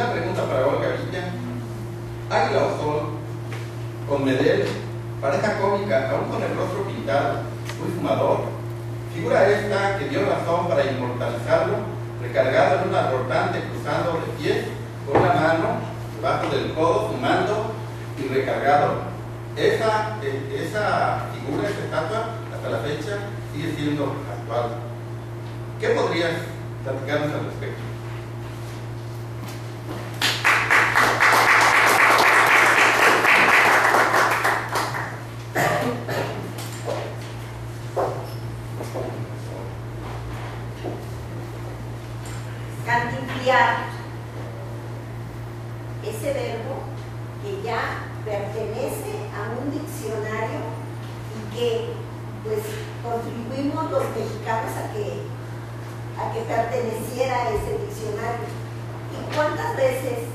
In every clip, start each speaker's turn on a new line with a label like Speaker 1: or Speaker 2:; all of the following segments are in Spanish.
Speaker 1: Una pregunta para Olga Villa. Águila o Sol, con Medel, pareja cómica, aún con el rostro pintado, muy fumador. Figura esta que dio razón para inmortalizarlo, recargado en una rotante cruzando de pies, con una mano debajo del codo, fumando y recargado. Esa figura, esa estatua, hasta la fecha, sigue siendo actual. ¿Qué podrías platicarnos al respecto?
Speaker 2: Cantinflear, ese verbo que ya pertenece a un diccionario y que pues contribuimos los mexicanos a que perteneciera a ese diccionario. ¿Y cuántas veces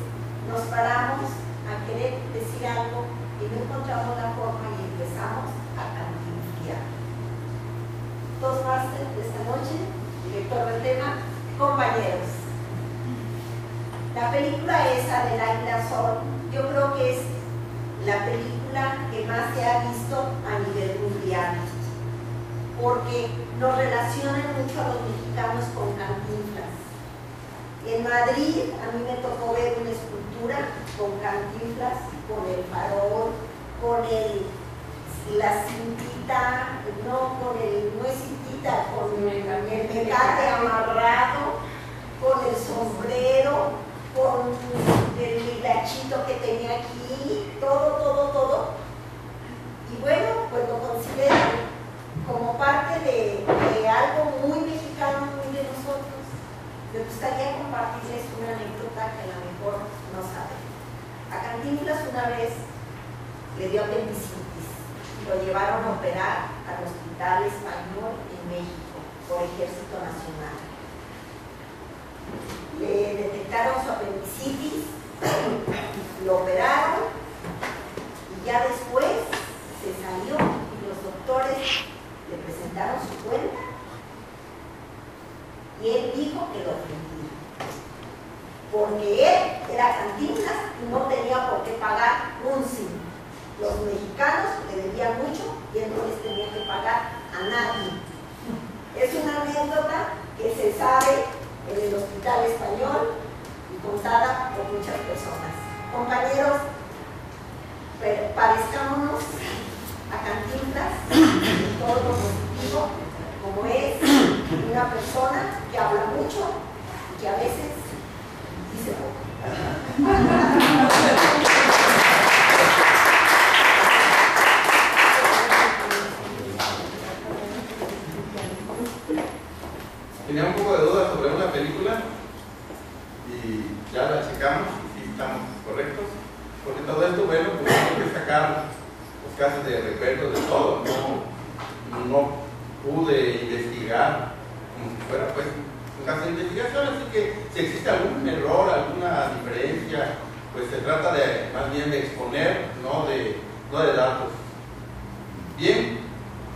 Speaker 2: nos paramos a querer decir algo y no encontramos la forma y empezamos a cantinflear? Toastmaster de esta noche, director del tema, compañeros. La película esa del Águila Sol, yo creo que es la película que más se ha visto a nivel mundial, porque nos relacionan mucho a los mexicanos con Cantinflas. En Madrid a mí me tocó ver una escultura con Cantinflas, con el farol, con la cintita, no es cintita, con el mecate amarrado, con el sombrero, con el hilachito que tenía aquí, todo. Y bueno, pues lo considero como parte de algo muy mexicano, muy de nosotros. Me gustaría compartirles una anécdota que a lo mejor no saben. A Cantinflas una vez le dio apendicitis y lo llevaron a operar al Hospital Español en México por Ejército Nacional. Le detectaron su apendicitis, lo operaron y ya después se salió y los doctores le presentaron su cuenta y él dijo que lo ofendía porque él era Cantinflas y no tenía por qué pagar un sin. Los mexicanos le debían mucho y él no les tenía que pagar a nadie. Es una anécdota que se sabe en el Hospital Español y contada por muchas personas. Compañeros, parezcámonos a Cantinflas en todo lo positivo, como es una persona que habla mucho y que a veces dice poco.
Speaker 1: Tenía un poco de dudas sobre una película y ya la checamos y sí estamos correctos, porque todo esto, bueno, pues tengo que sacar los casos de recuerdo de todo, no pude investigar como si fuera pues un caso de investigación, así que si existe algún error, alguna diferencia, pues se trata de más bien de exponer, no de datos. Bien,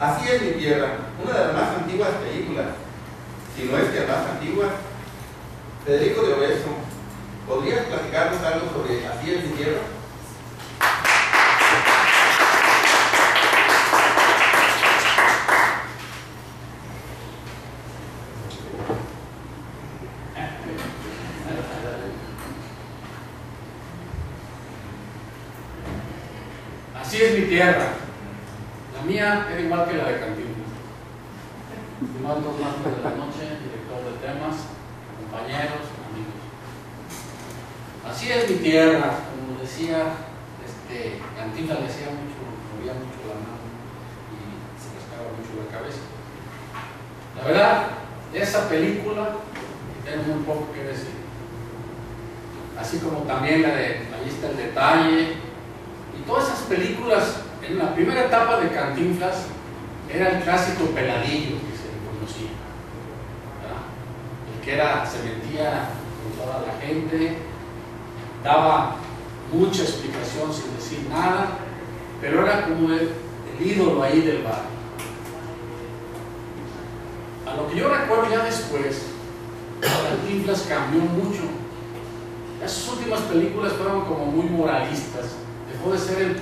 Speaker 1: Así es mi tierra, una de las más antiguas películas, si no es que la más antigua. Federico de Obeso, ¿podrías platicarnos algo sobre Así es mi tierra?
Speaker 3: Así es mi tierra. La mía era igual que la de Cantinflas. Estimado Toastmaster de la noche, director de temas, compañeros, amigos. Así es mi tierra, como decía Cantinflas, le hacía mucho, movía mucho la mano y se rascaba mucho la cabeza. La verdad, esa película tiene muy poco que decir. Así como también la de Ahí está el detalle. Y todas esas películas, en la primera etapa de Cantinflas, era el clásico peladillo que se le conocía, ¿verdad? El que se metía con toda la gente, daba mucha explicación sin decir nada, pero era como el ídolo ahí del bar. A lo que yo recuerdo ya después, Cantinflas cambió mucho. Esas últimas películas fueron como muy moralistas. Dejó de ser el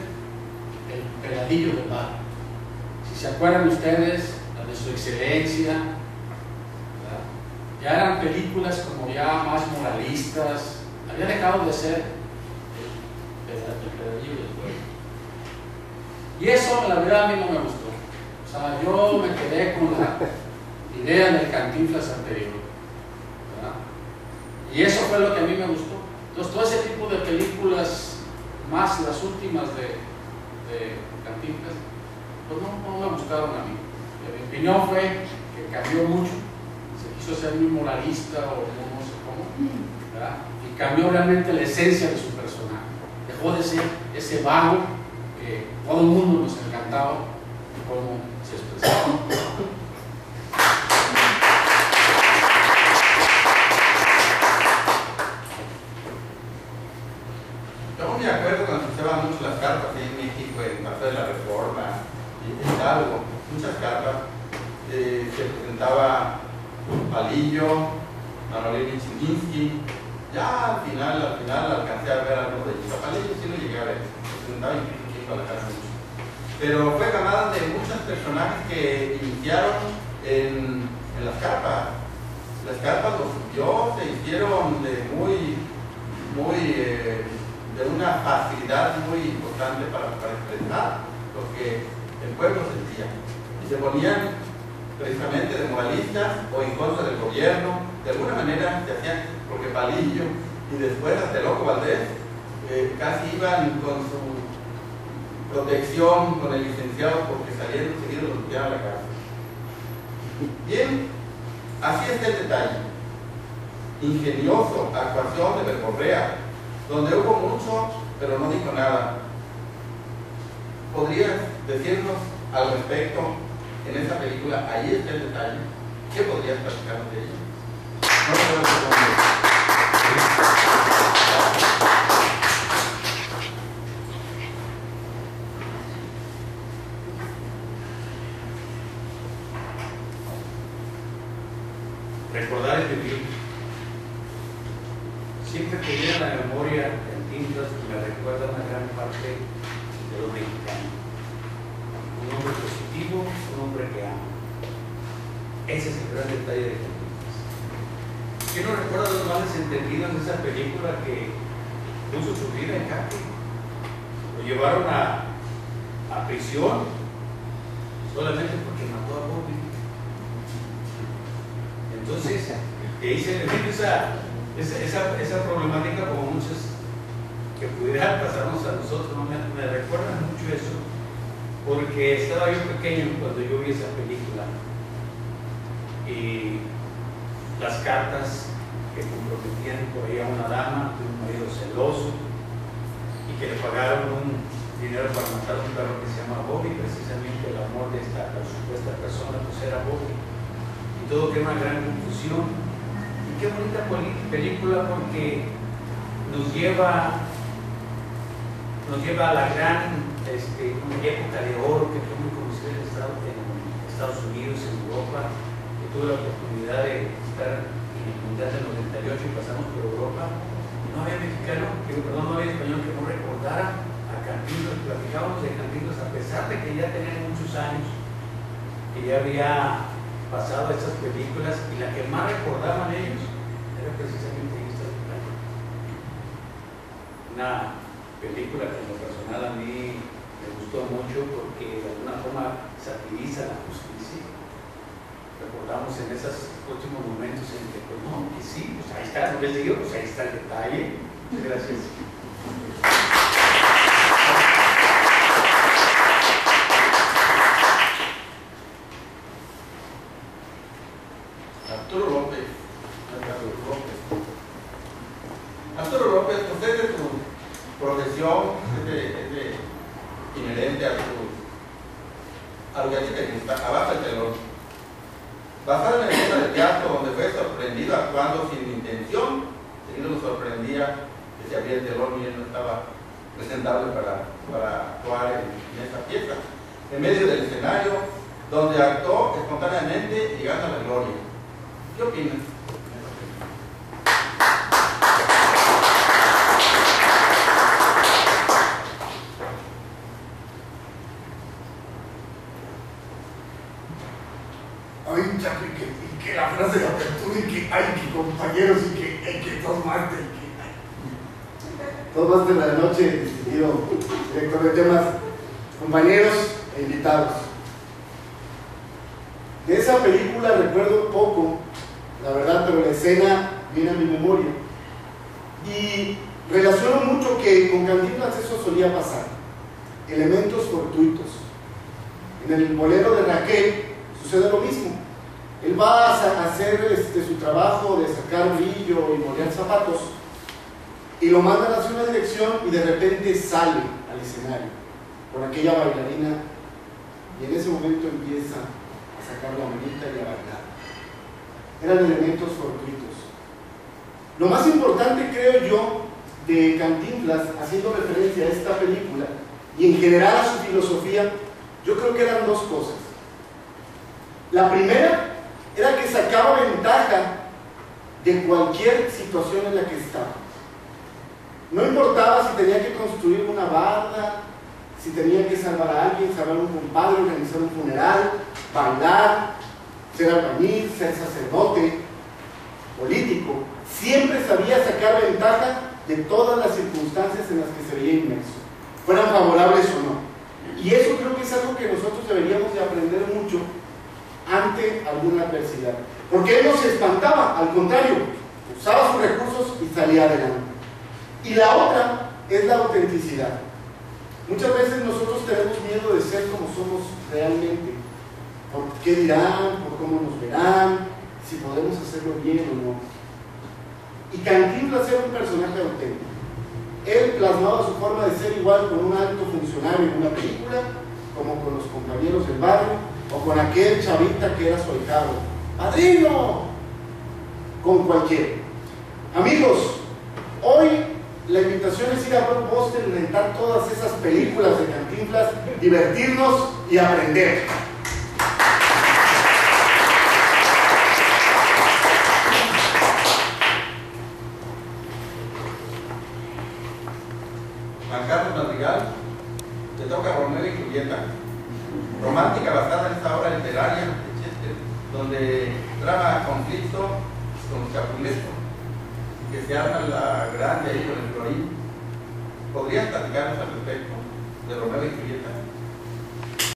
Speaker 3: peladillo del bar. Si se acuerdan ustedes, la de Su Excelencia, ¿verdad? Ya eran películas como ya más moralistas. Había dejado de ser el peladillo del pueblo. Y eso, la verdad, a mí no me gustó. O sea, yo me quedé con la idea del Cantinflas anterior, ¿verdad? Y eso fue lo que a mí me gustó. Entonces, todo ese tipo de películas, más las últimas de Cantinflas, pues no me gustaron a mí. Mi opinión fue que cambió mucho, se quiso ser muy moralista o no sé cómo, ¿verdad? Y cambió realmente la esencia de su personaje. Dejó de ser ese vago que todo el mundo nos encantaba cómo se expresaba.
Speaker 1: Yo me acuerdo cuando se usaban mucho las cartas en México, en Paseo de la Reforma y Hidalgo, muchas cartas. Se presentaba Palillo, Manolín Chilinsky. Ya al final alcancé a ver algo de ellos. A Palillo sí lo llegué a ver, se presentaba incluso a la casa mucho. Pero fue camada de muchos personajes que iniciaron en las carpas. Las carpas los subió, se hicieron de de una facilidad muy importante para expresar lo que el pueblo sentía. Y se ponían precisamente de moralistas o en contra del gobierno. De alguna manera se hacían, porque Palillo y después hasta Loco Valdés casi iban con su protección con el licenciado porque salieron seguidos los metieron a la cárcel. Bien, así está el detalle. Ingenioso, actuación de Bergorrea, donde hubo mucho, pero no dijo nada. ¿Podrías decirnos al respecto en esa película? Ahí está el detalle. ¿Qué podrías platicarnos de ella? No puedo responder.
Speaker 4: Recordar es vivir. Siempre que viene a la memoria Cantinflas me recuerda una gran parte de los mexicanos. Un hombre positivo, un hombre que ama. Ese es el gran detalle de Cantinflas. ¿Quién no recuerda los males entendidos de esa película que puso su vida en jaque? Lo llevaron a prisión solamente porque mató a Bobby. Entonces, ahí se le mete esa problemática como muchas que pudiera pasarnos a nosotros. ¿No? Me recuerda mucho eso, porque estaba yo pequeño cuando yo vi esa película y las cartas que comprometían por ahí a una dama de un marido celoso y que le pagaron un dinero para matar a un perro que se llama Bobby. Precisamente el amor de esta supuesta persona pues era Bobby. Todo que era una gran confusión. Y qué bonita película, porque nos lleva a la gran época de oro que fue muy conocida en Estados Unidos, en Europa. Yo tuve la oportunidad de estar en el Mundial del 98 y pasamos por Europa. Y no había no había español que no recordara a Cantinflas. Platicábamos de Cantinflas a pesar de que ya tenían muchos años, que ya había pasado estas películas, y la que más recordaban ellos era precisamente esta película. Una película que en lo personal a mí me gustó mucho porque de alguna forma satiriza la justicia. Recordamos en esos últimos momentos en que, pues no, que sí, pues ahí está, no les digo, pues ahí está el detalle. Muchas gracias.
Speaker 1: Arturo López, usted de su profesión, es inherente a lo que a ti te gusta, abajo el telón. Basado en el tema de teatro donde fue sorprendido actuando sin intención, seguido lo sorprendía que se abría el telón y él no estaba presentable para actuar en esa pieza. En medio del escenario, donde actuó espontáneamente llegando a la gloria. ¿Qué opinas?
Speaker 5: hincha y que la frase de apertura y que ay, que compañeros y que todos máster, todos máster de la noche, distinguido director de temas, compañeros e invitados. De esa película recuerdo poco, la verdad, pero la escena viene a mi memoria. Y relaciono mucho que con Cantinflas eso solía pasar. Elementos fortuitos. En el bolero de Raquel sucede lo mismo. Él va a hacer su trabajo de sacar brillo y moldear zapatos y lo mandan hacia una dirección y de repente sale al escenario con aquella bailarina y en ese momento empieza a sacar la manita y a bailar. Eran elementos fortuitos. Lo más importante, creo yo, de Cantinflas, haciendo referencia a esta película y en general a su filosofía, yo creo que eran dos cosas. La primera era que sacaba ventaja de cualquier situación en la que estaba. No importaba si tenía que construir una barda, si tenía que salvar a alguien, salvar a un compadre, organizar un funeral, bailar, ser albañil, ser sacerdote, político. Siempre sabía sacar ventaja de todas las circunstancias en las que se veía inmerso, fueran favorables o no. Y eso creo que es algo que nosotros deberíamos de aprender mucho ante alguna adversidad. Porque él no se espantaba, al contrario, usaba sus recursos y salía adelante. Y la otra es la autenticidad. Muchas veces nosotros tenemos miedo de ser como somos realmente. ¿Por qué dirán? ¿Por cómo nos verán? Si podemos hacerlo bien o no. Y Cantinflas era un personaje auténtico. Él plasmaba su forma de ser igual con un alto funcionario en una película, como con los compañeros del barrio, o con aquel chavita que era su ahijado. ¡Padrino! Con cualquiera. Amigos, hoy la invitación es ir a Blockbuster y rentar todas esas películas de Cantinflas, divertirnos y aprender.
Speaker 1: Juan Carlos Madrigal, le toca Romeo y Julieta, romántica basada en esta obra literaria de Shakespeare, donde trama conflicto con Capuleto, que se arma la grande ahí con el Florín. ¿Podrías platicarnos al respecto de Romeo y Julieta?